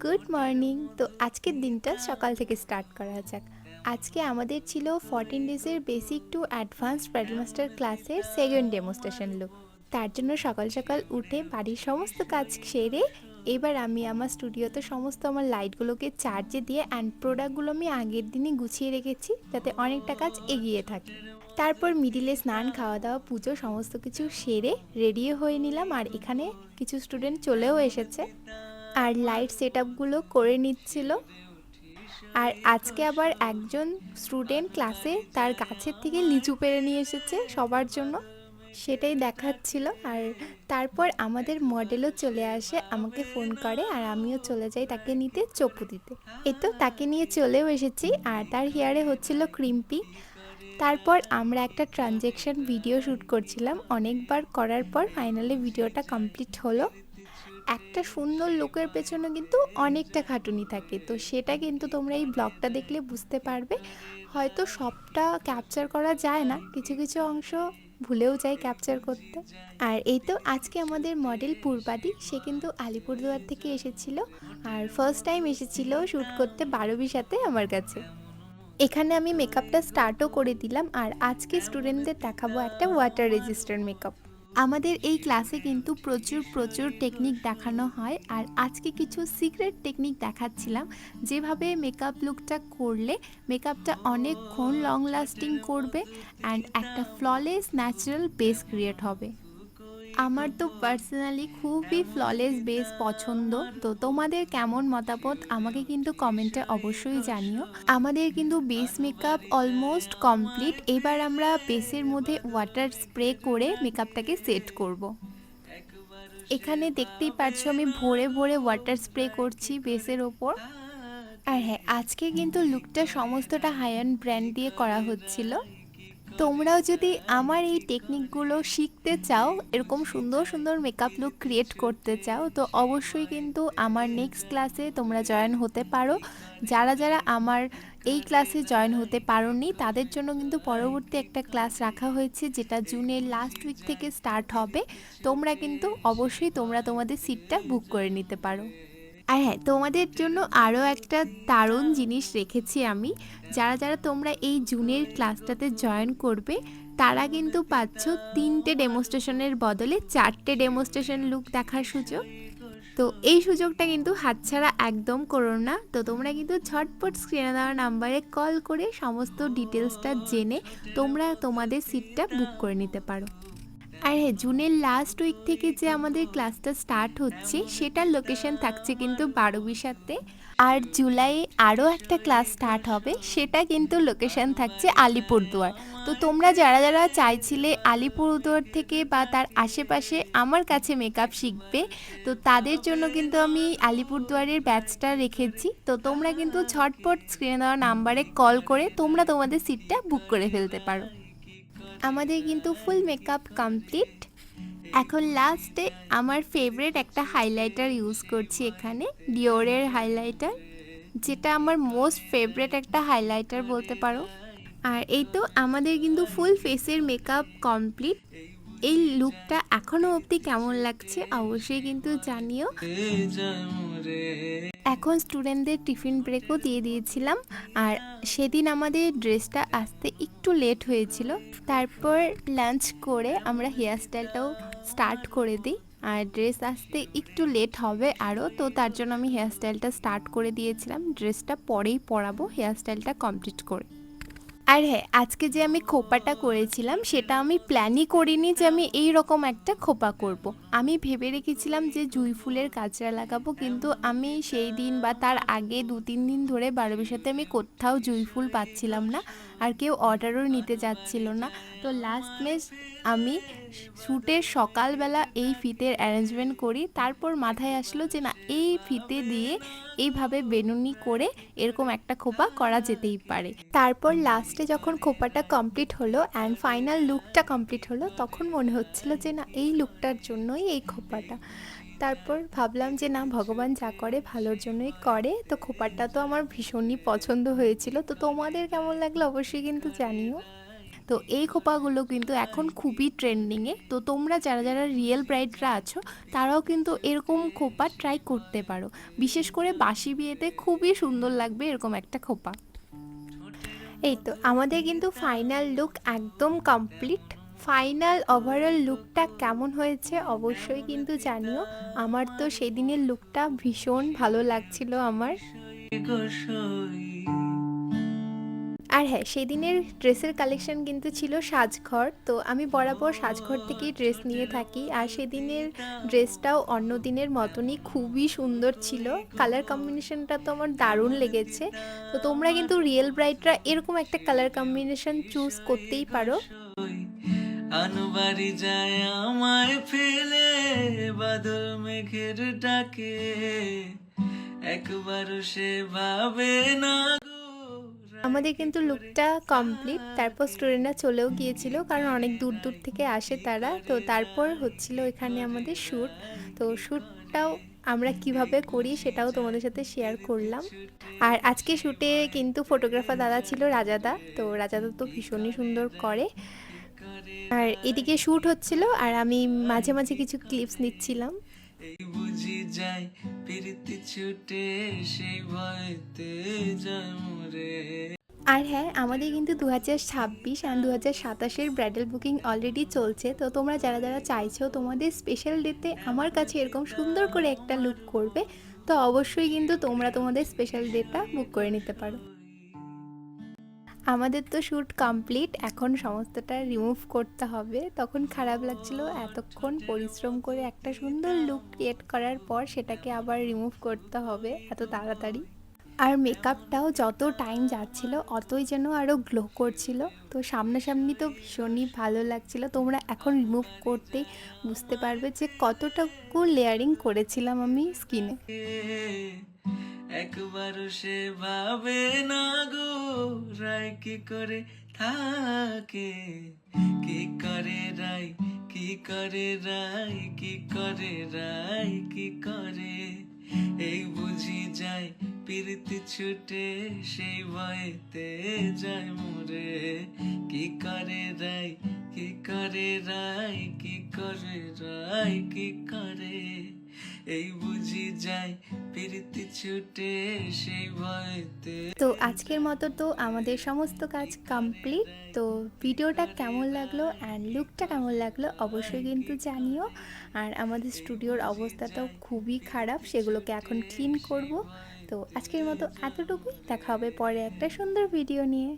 Good morning. তো আজকের দিনটা সকাল থেকে স্টার্ট করা যাক। আজকে আমাদের ছিল 14 ডেজের basic to advanced paddle master ক্লাসের সেকেন্ড ডেমোস্ট্রেশন লুক। তার জন্য সকাল সকাল উঠে বাড়ির সমস্ত কাজ সেরে এবার আমি আমার স্টুডিওতে সমস্ত আমার লাইটগুলোকে চার্জে দিয়ে অ্যান্ড প্রোডাক্টগুলো আমি আগের দিনই গুছিয়ে রেখেছি যাতে অনেকটা কাজ এগিয়ে থাকে। তারপর মিডিলে স্নান, খাওয়া দাওয়া, পুজো সমস্ত কিছু সেরে রেডিও হয়ে নিলাম। আর এখানে কিছু স্টুডেন্ট চলেও এসেছে আর লাইট সেট আপগুলো করে নিচ্ছিল। আর আজকে আবার একজন স্টুডেন্ট ক্লাসে তার গাছের থেকে লিচু পেড়ে নিয়ে এসেছে সবার জন্য, সেটাই দেখাচ্ছিল। আর তারপর আমাদের মডেলও চলে আসে, আমাকে ফোন করে আর আমিও চলে যাই তাকে নিতে চপ্পু দিতে। এই তো তাকে নিয়ে চলেও এসেছি আর তার হেয়ারে হচ্ছিল ক্রিম্পি। তারপর আমরা একটা ট্রানজ্যাকশন ভিডিও শ্যুট করছিলাম, অনেকবার করার পর ফাইনালি ভিডিওটা কমপ্লিট হলো। একটা সুন্দর লুকের পেছনে কিন্তু অনেকটা খাটুনি থাকে, তো সেটা কিন্তু তোমরা এই ব্লগটা দেখলে বুঝতে পারবে। হয়তো সবটা ক্যাপচার করা যায় না, কিছু কিছু অংশ ভুলেও যাই ক্যাপচার করতে। আর এই তো আজকে আমাদের মডেল পূর্বাদি, সে কিন্তু আলিপুরদুয়ার থেকে এসেছিল আর ফার্স্ট টাইম এসেছিল শ্যুট করতে বারবির সাথে আমার কাছে। এখানে আমি মেকআপটা স্টার্টও করে দিলাম আর আজকে স্টুডেন্টদের দেখাবো একটা ওয়াটার রেজিস্ট্যান্ট মেকআপ। আমাদের এই ক্লাসে কিন্তু প্রচুর প্রচুর টেকনিক দেখানো হয় আর আজকে কিছু সিক্রেট টেকনিক দেখাচ্ছিলাম, যেভাবে মেকআপ লুকটা করলে মেকআপটা অনেকক্ষণ লং লাস্টিং করবে অ্যান্ড একটা ফ্ললেস ন্যাচারাল বেস ক্রিয়েট হবে। আমার তো পার্সোনালি খুবই ফ্ললেস বেস পছন্দ, তো তোমাদের কেমন মতামত আমাকে কিন্তু কমেন্টে অবশ্যই জানিও। আমাদের কিন্তু বেস মেকআপ অলমোস্ট কমপ্লিট, এবার আমরা বেসের মধ্যে ওয়াটার স্প্রে করে মেকআপটাকে সেট করব। এখানে দেখতেই পাচ্ছ আমি ভরে ভরে ওয়াটার স্প্রে করছি বেসের ওপর। আর হ্যাঁ, আজকে কিন্তু লুকটা সমস্তটা হাই-এন্ড ব্র্যান্ড দিয়ে করা হচ্ছিল। তোমরাও যদি আমার এই টেকনিকগুলো শিখতে চাও, এরকম সুন্দর সুন্দর মেকআপ লুক ক্রিয়েট করতে চাও, তো অবশ্যই কিন্তু আমার নেক্সট ক্লাসে তোমরা জয়েন হতে পারো। যারা যারা আমার এই ক্লাসে জয়েন হতে পারোনি তাদের জন্য কিন্তু পরবর্তী একটা ক্লাস রাখা হয়েছে, যেটা জুনের লাস্ট উইক থেকে স্টার্ট হবে। তোমরা কিন্তু অবশ্যই তোমাদের সিটটা বুক করে নিতে পারো। আর হ্যাঁ, তোমাদের জন্য আরও একটা দারুণ জিনিস রেখেছি আমি। যারা যারা তোমরা এই জুনের ক্লাসটাতে জয়েন করবে তারা কিন্তু পাচ্ছ 3টে ডেমোস্ট্রেশনের বদলে 4টে ডেমোস্ট্রেশন লুক দেখার সুযোগ। তো এই সুযোগটা কিন্তু হাতছাড়া একদম করো না। তো তোমরা কিন্তু ঝটপট স্ক্রিনে দেওয়া নাম্বারে কল করে সমস্ত ডিটেলসটা জেনে তোমরা তোমাদের সিটটা বুক করে নিতে পারো। আর হ্যাঁ, জুনের লাস্ট উইক থেকে যে আমাদের ক্লাসটা স্টার্ট হচ্ছে সেটার লোকেশন থাকছে কিন্তু বারবিশাতে। আর জুলাইয়ে আরও একটা ক্লাস স্টার্ট হবে, সেটা কিন্তু লোকেশন থাকছে আলিপুরদুয়ার। তো তোমরা যারা যারা চাইছিলে আলিপুরদুয়ার থেকে বা তার আশেপাশে আমার কাছে মেকআপ শিখবে, তো তাদের জন্য কিন্তু আমি আলিপুরদুয়ারের ব্যাচটা রেখেছি। তো তোমরা কিন্তু ঝটপট স্ক্রিনে দেওয়া নাম্বারে কল করে তোমরা তোমাদের সিটটা বুক করে ফেলতে পারো। আমাদের কিন্তু ফুল মেকআপ কমপ্লিট। এখন লাস্টে আমার ফেভারিট একটা হাইলাইটার ইউজ করছি, এখানে ডিওরের হাইলাইটার, যেটা আমার মোস্ট ফেভারিট একটা হাইলাইটার বলতে পারো। আর এই তো আমাদের কিন্তু ফুল ফেসের মেকআপ কমপ্লিট। এই লুকটা এখনও অবধি কেমন লাগছে অবশ্যই কিন্তু জানিও। এখন স্টুডেন্টদের টিফিন ব্রেকও দিয়ে দিয়েছিলাম আর সেদিন আমাদের ড্রেসটা আসতে একটু লেট হয়েছিল। তারপর লাঞ্চ করে আমরা হেয়ারস্টাইলটাও স্টার্ট করে দিই। আর ড্রেস আসতে একটু লেট হবে আরও, তো তার জন্য আমি হেয়ারস্টাইলটা স্টার্ট করে দিয়েছিলাম। ড্রেসটা পরেই পরাবো হেয়ারস্টাইলটা কমপ্লিট করে। আর হ্যাঁ, আজকে যে আমি খোপাটা করেছিলাম সেটা আমি প্ল্যানই করিনি যে আমি এই রকম একটা খোপা করব। আমি ভেবে রেখেছিলাম যে জুঁই ফুলের গাছড়া লাগাবো, কিন্তু আমি সেই দিন বা তার আগে 2-3 দিন ধরে বারবিশাতে আমি কোথাও জুঁই ফুল পাচ্ছিলাম না আর কেউ অর্ডারও নিতে যাচ্ছিল না। তো লাস্ট মেশ আমি শ্যুটের সকালবেলা এই ফিতের অ্যারেঞ্জমেন্ট করি। তারপর মাথায় আসলো যে না, এই ফিতে দিয়ে এইভাবে বেনুনি করে এরকম একটা খোপা করা যেতেই পারে। তারপর লাস্টে যখন খোপাটা কমপ্লিট হলো অ্যান্ড ফাইনাল লুকটা কমপ্লিট হলো, তখন মনে হচ্ছিল যে না, এই লুকটার জন্যই এই খোপাটা। তারপর ভাবলাম যে না, ভগবান যা করে ভালোর জন্যই করে। তো খোপাটা তো আমার ভীষণই পছন্দ হয়েছিল। তো তোমাদের কেমন লাগলো অবশ্যই কিন্তু জানিও। তো এই খোপাগুলো কিন্তু এখন খুবই ট্রেন্ডিংয়ে। তো তোমরা যারা যারা রিয়েল ব্রাইডরা আছো তারাও কিন্তু এরকম খোপা ট্রাই করতে পারো। বিশেষ করে বাসি বিয়েতে খুবই সুন্দর লাগবে এরকম একটা খোপা। এই তো আমাদের কিন্তু ফাইনাল লুক একদম কমপ্লিট। ফাইনাল ওভারঅল লুকটা কেমন হয়েছে অবশ্যই কিন্তু জানিও। আমার তো সেদিনের লুকটা ভীষণ ভালো লাগছিল আমার। আর হ্যাঁ, সেদিনের ড্রেসের কালেকশন কিন্তু ছিল সাজঘর। তো আমি বরাবর সাজঘর থেকেই ড্রেস নিয়ে থাকি, আর সেদিনের ড্রেসটাও অন্য দিনের মতনই খুবই সুন্দর ছিল। কালার কম্বিনেশনটা তো আমার দারুণ লেগেছে। তো তোমরা কিন্তু রিয়েল ব্রাইডরা এরকম একটা কালার কম্বিনেশন চুজ করতেই পারো। আনুবাড়ি যায় আমায় ফেলে বাদল মেঘের ডাকে, একবারও সে ভাবে না। আমাদের কিন্তু লুকটা কমপ্লিট। তারপর স্টুডেন্টরা চলেও গিয়েছিল, কারণ অনেক দূর দূর থেকে আসে তারা। তো তারপর হচ্ছিল এখানে আমাদের শ্যুট। তো শ্যুটটাও আমরা কিভাবে করি সেটাও তোমাদের সাথে শেয়ার করলাম। আর আজকে শ্যুটে কিন্তু ফটোগ্রাফার দাদা ছিল রাজাদা। তো রাজাদা তো ভীষণই সুন্দর করে। আর এদিকে শ্যুট হচ্ছিল আর আমি মাঝে মাঝে কিছু ক্লিপস নিচ্ছিলাম। এই বুঝি যাই প্রীতি ছুটে সেই ভয়তে যায় মরে। আর হ্যাঁ, আমাদের কিন্তু 2026 আর 2027-এর ব্রাইডাল বুকিং অলরেডি চলছে। তো তোমরা যারা যারা চাইছো তোমাদের স্পেশাল ডেতে আমার কাছে এরকম সুন্দর করে একটা লুক করবে, তো অবশ্যই কিন্তু তোমরা তোমাদের স্পেশাল ডেটা বুক করে নিতে পারো। আমাদের তো শ্যুট কমপ্লিট, এখন সমস্তটা রিমুভ করতে হবে। তখন খারাপ লাগছিল এতক্ষণ পরিশ্রম করে একটা সুন্দর লুক ক্রিয়েট করার পর সেটাকে আবার রিমুভ করতে হবে এত তাড়াতাড়ি। আর মেকআপটাও যত টাইম যাচ্ছিল অতই যেন আরও গ্লো করছিল। তো সামনাসামনি তো ভীষণই ভালো লাগছিল। তোমরা এখন রিমুভ করতেই বুঝতে পারবে যে কতটুকু লেয়ারিং করেছিলাম আমি স্কিনে। একবারও সে ভাবে না গো রাই কি করে থাকে, কি করে রাই, কি করে রাই, কি করে রাই, কি করে। এই বুঝি যায় প্রীতি ছুটে সেই ভয়তে যায় মরে, কি করে রাই, কি করে রাই, কি করে রাই, কি করে। এই বুঝি যায় প্রীতি ছুটে সেই ভয়তে। তো আজকের মতো তো আমাদের সমস্ত কাজ কমপ্লিট। তো ভিডিওটা কেমন লাগলো অ্যান্ড লুকটা কেমন লাগলো অবশ্যই কিন্তু জানিও। আর আমাদের স্টুডিওর অবস্থাটাও খুবই খারাপ, সেগুলোকে এখন ক্লিন করব। তো আজকের মতো এতটুকুই, দেখা হবে পরে একটা সুন্দর ভিডিও নিয়ে।